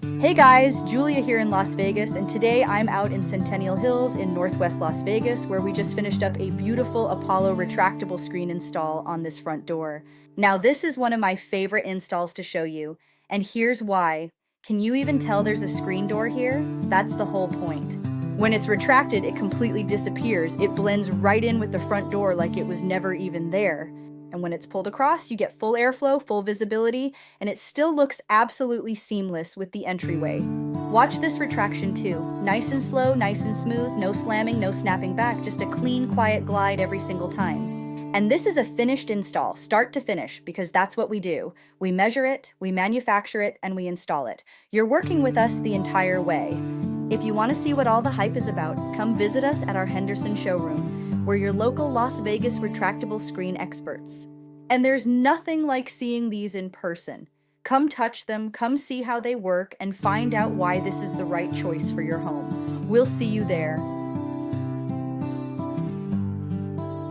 Hey guys, Julia here in Las Vegas, and today I'm out in Centennial Hills in Northwest Las Vegas, where we just finished up a beautiful Apollo retractable screen install on this front door. Now, this is one of my favorite installs to show you, and here's why. Can you even tell there's a screen door here? That's the whole point. When it's retracted, it completely disappears. It blends right in with the front door like it was never even there. And when it's pulled across, you get full airflow, full visibility, and it still looks absolutely seamless with the entryway. Watch this retraction too. Nice and slow, nice and smooth, no slamming, no snapping back, just a clean, quiet glide every single time. And this is a finished install, start to finish, because that's what we do. We measure it, we manufacture it, and we install it. You're working with us the entire way. If you want to see what all the hype is about, come visit us at our Henderson showroom. We're your local Las Vegas retractable screen experts. And there's nothing like seeing these in person. Come touch them, come see how they work, and find out why this is the right choice for your home. We'll see you there.